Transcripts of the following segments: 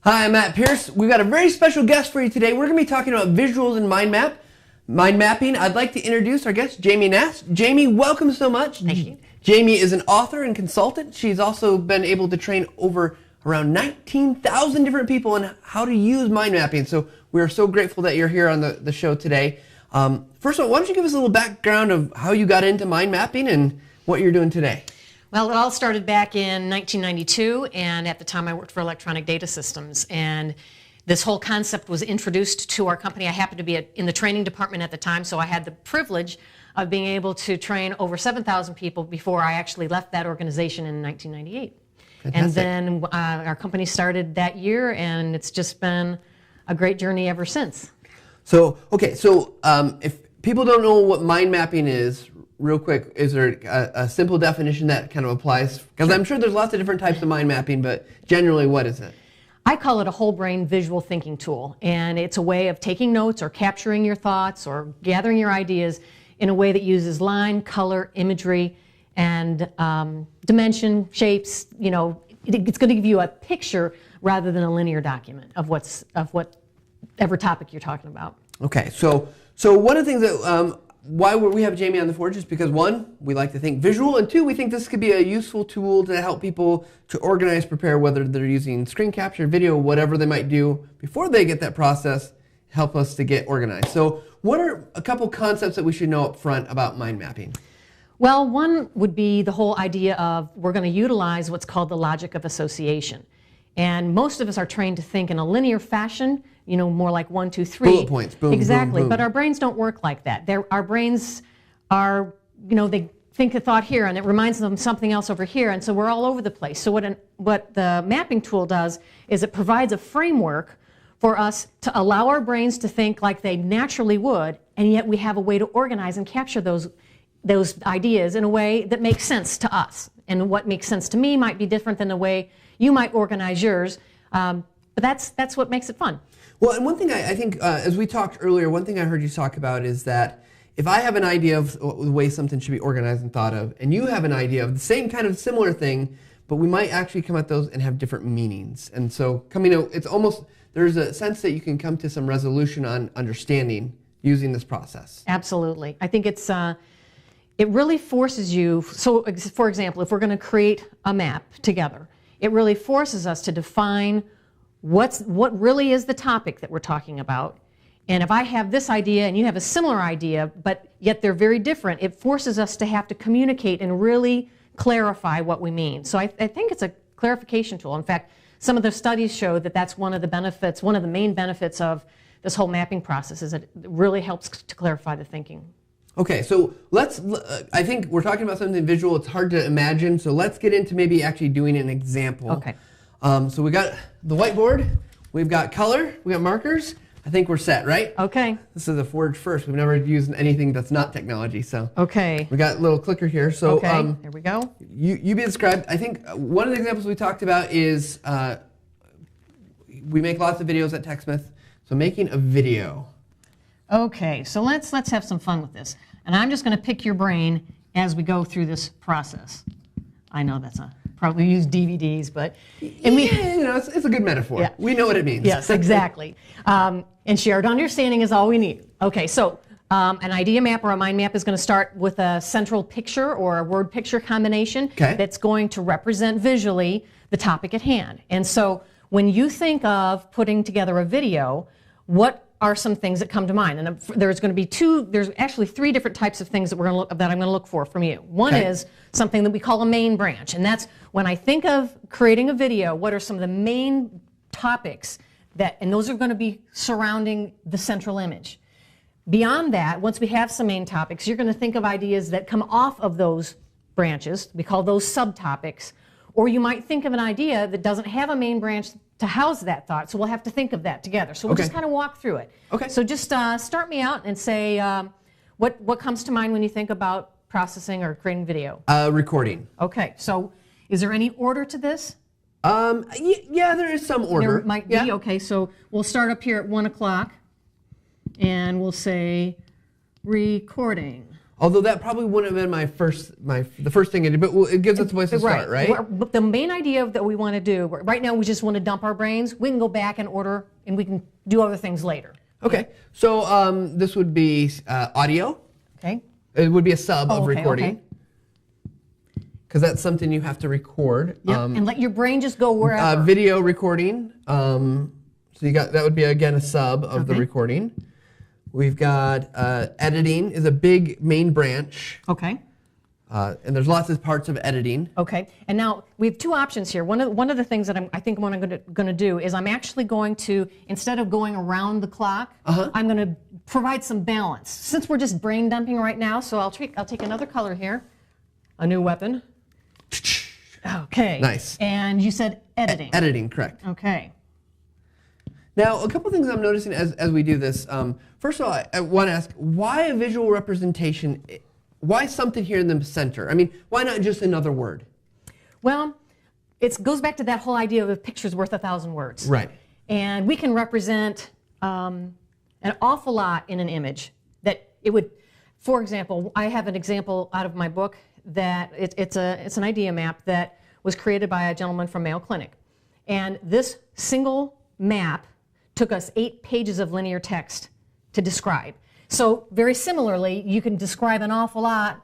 Hi, I'm Matt Pierce. We've got a very special guest for you today. We're going to be talking about visuals and mind mapping. I'd like to introduce our guest, Jamie Nast. Jamie, welcome so much. Thank you. Jamie is an author and consultant. She's also been able to train around 19,000 different people on how to use mind mapping. So we're so grateful that you're here on the show today. First of all, why don't you give us a little background of how you got into mind mapping and what you're doing today? Well, it all started back in 1992, and at the time I worked for Electronic Data Systems, and this whole concept was introduced to our company. I happened to be in the training department at the time, so I had the privilege of being able to train over 7,000 people before I actually left that organization in 1998. Fantastic. And then our company started that year, and it's just been a great journey ever since. So, okay, if people don't know what mind mapping is, real quick, is there a simple definition that kind of applies? Because I'm sure there's lots of different types of mind mapping, but generally, what is it? I call it a whole brain visual thinking tool, and it's a way of taking notes or capturing your thoughts or gathering your ideas in a way that uses line, color, imagery, and dimension, shapes. You know, it's going to give you a picture rather than a linear document of whatever topic you're talking about. Okay, so one of the things that why we have Jamie on the forge is because, one, we like to think visual, and two, we think this could be a useful tool to help people to organize, prepare, whether they're using screen capture, video, whatever they might do before they get that process, help us to get organized. So what are a couple concepts that we should know up front about mind mapping? Well, one would be the whole idea of we're going to utilize what's called the logic of association. And most of us are trained to think in a linear fashion, you know, more like 1, 2, 3. Bullet points, boom, exactly, boom, boom. But our brains don't work like that. Our brains are, you know, they think a thought here and it reminds them of something else over here, and so we're all over the place. So what the mapping tool does is it provides a framework for us to allow our brains to think like they naturally would, and yet we have a way to organize and capture those ideas in a way that makes sense to us. And what makes sense to me might be different than the way you might organize yours, but that's what makes it fun. Well, and one thing I think, as we talked earlier, one thing I heard you talk about is that if I have an idea of the way something should be organized and thought of, and you have an idea of the same kind of similar thing, but we might actually come at those and have different meanings. And so it's almost, there's a sense that you can come to some resolution on understanding using this process. Absolutely. I think it really forces you, so for example, if we're going to create a map together, it really forces us to define what really is the topic that we're talking about. And if I have this idea and you have a similar idea, but yet they're very different, it forces us to have to communicate and really clarify what we mean. So I think it's a clarification tool. In fact, some of the studies show that that's one of the benefits, one of the main benefits of this whole mapping process is that it really helps to clarify the thinking. Okay, so I think we're talking about something visual, it's hard to imagine, so let's get into maybe actually doing an example. Okay. So we got the whiteboard, we've got color, we got markers. I think we're set, right? Okay. This is a Forge first. We've never used anything that's not technology, so. Okay. We got a little clicker here. So, okay, there we go. You be described. I think one of the examples we talked about is we make lots of videos at TechSmith's, so making a video. Okay, so let's have some fun with this. And I'm just going to pick your brain as we go through this process. I know that's probably use DVDs, but it's a good metaphor. Yeah. We know what it means. Yes, exactly. And shared understanding is all we need. Okay, so an idea map or a mind map is going to start with a central picture or a word picture combination that's going to represent visually the topic at hand. And so when you think of putting together a video, what are some things that come to mind? And there's going to be there's actually 3 different types of things that I'm going to look for from you. One is something that we call a main branch, and that's when I think of creating a video, what are some of the main topics and those are going to be surrounding the central image. Beyond that, once we have some main topics, you're going to think of ideas that come off of those branches. We call those subtopics. Or you might think of an idea that doesn't have a main branch to house that thought, so we'll have to think of that together. So we'll just kind of walk through it. Okay. So just start me out and say what comes to mind when you think about processing or creating video? Recording. Okay, so is there any order to this? Yeah, there is some order. There might be. Okay, so we'll start up here at 1 o'clock, and we'll say recording. Although that probably wouldn't have been the first thing I did, but it gives us a place to start, right? But the main idea that we want to do, right now we just want to dump our brains. We can go back and order, and we can do other things later. Okay, so this would be audio. Okay. It would be a sub of recording. Okay. Because that's something you have to record. Yep. And let your brain just go wherever. Video recording. So that would be again a sub of the recording. We've got editing is a big main branch. Okay. And there's lots of parts of editing. Okay. And now we have two options here. One of the things that I think what I'm going to do is I'm actually going to, instead of going around the clock, I'm going to provide some balance. Since we're just brain dumping right now, so I'll take another color here, a new weapon. Okay. Nice. And you said editing. Editing, correct. Okay. Now, a couple things I'm noticing as we do this. First of all, I want to ask, why a visual representation? Why something here in the center? I mean, why not just another word? Well, it goes back to that whole idea of a picture's worth 1,000 words. Right. And we can represent an awful lot in an image that it would, for example, I have an example out of my book that it's an idea map that was created by a gentleman from Mayo Clinic. And this single map took us 8 pages of linear text to describe. So very similarly, you can describe an awful lot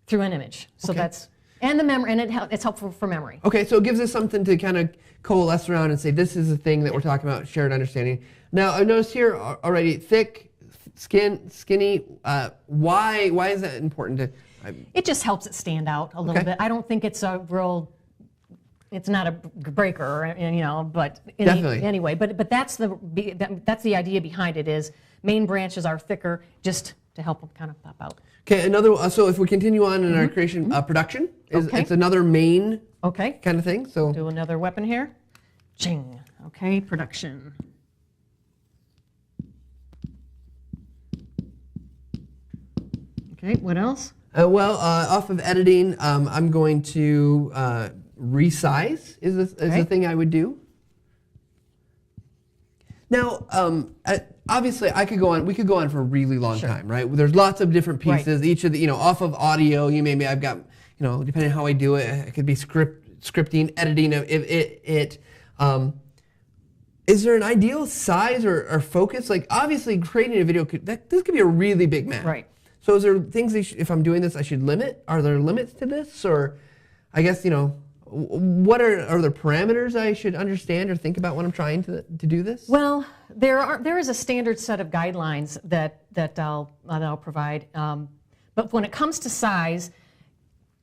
through an image. So that's, and the memory, and it's helpful for memory. Okay, so it gives us something to kind of coalesce around and say, this is the thing that we're talking about, shared understanding. Now, I noticed here already, thick, skinny, why is that important to? It just helps it stand out a little bit. I don't think it's a real, it's not a breaker, but anyway, but that's the idea behind it is main branches are thicker just to help them kind of pop out. Okay, so if we continue on in our creation, production, it's another main kind of thing. So do another weapon here. Ching. Okay, production. Okay, what else? Off of editing, I'm going to resize is the thing I would do. Now, obviously, we could go on for a really long time, right? There's lots of different pieces. Each of the, off of audio, I've got, depending on how I do it, it could be scripting, editing. Is there an ideal size or focus? Like, obviously, creating a video this could be a really big map. Right. So is there things if I'm doing this, I should limit? Are there limits to this, or I guess what are there parameters I should understand or think about when I'm trying to do this? Well, there is a standard set of guidelines that I'll provide, but when it comes to size,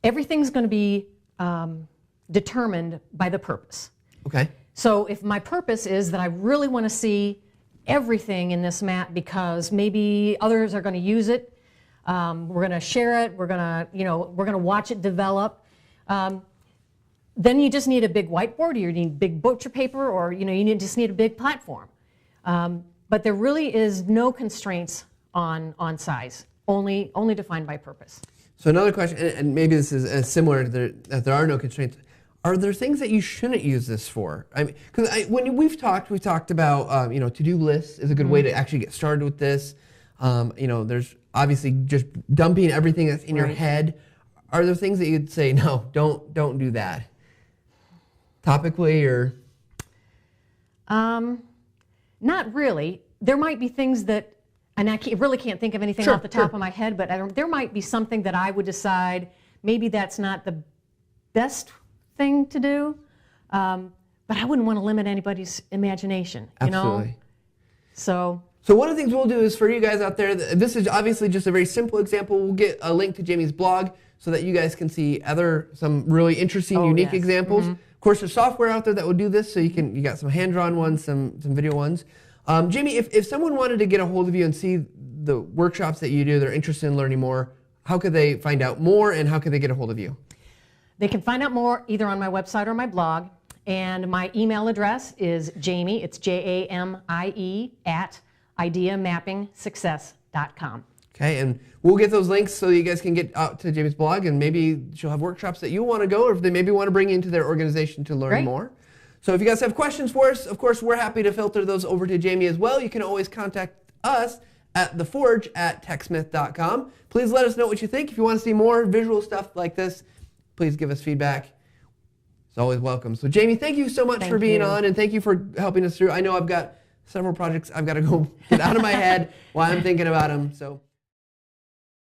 everything's going to be determined by the purpose. Okay. So if my purpose is that I really want to see everything in this map because maybe others are going to use it, we're going to share it, we're going to watch it develop. Then you just need a big whiteboard, or you need big butcher paper, or you just need a big platform. But there really is no constraints on size, only defined by purpose. So another question, and maybe this is similar that there are no constraints. Are there things that you shouldn't use this for? I mean, because when we've talked about to-do lists is a good way to actually get started with this. There's obviously just dumping everything that's in your head. Are there things that you'd say no, don't do that? Topically or? Not really. There might be things that, and I really can't think of anything off the top of my head, but there might be something that I would decide maybe that's not the best thing to do, but I wouldn't want to limit anybody's imagination. Absolutely. So one of the things we'll do is for you guys out there, this is obviously just a very simple example. We'll get a link to Jamie's blog so that you guys can see some really interesting, unique examples. Of course, there's software out there that will do this, so you got some hand-drawn ones, some video ones. Jamie, if someone wanted to get a hold of you and see the workshops that you do, they're interested in learning more, how could they find out more and how could they get a hold of you? They can find out more either on my website or my blog. And my email address is Jamie, it's JAMIE, @ideamappingsuccess.com. Okay, and we'll get those links so you guys can get out to Jamie's blog, and maybe she'll have workshops that you want to go, or if they maybe want to bring you into their organization to learn more. So if you guys have questions for us, of course, we're happy to filter those over to Jamie as well. You can always contact us at theforge@techsmith.com. Please let us know what you think. If you want to see more visual stuff like this, please give us feedback. It's always welcome. So Jamie, thank you so much for being on, and thank you for helping us through. I know I've got several projects I've got to go get out of my head while I'm thinking about them. So.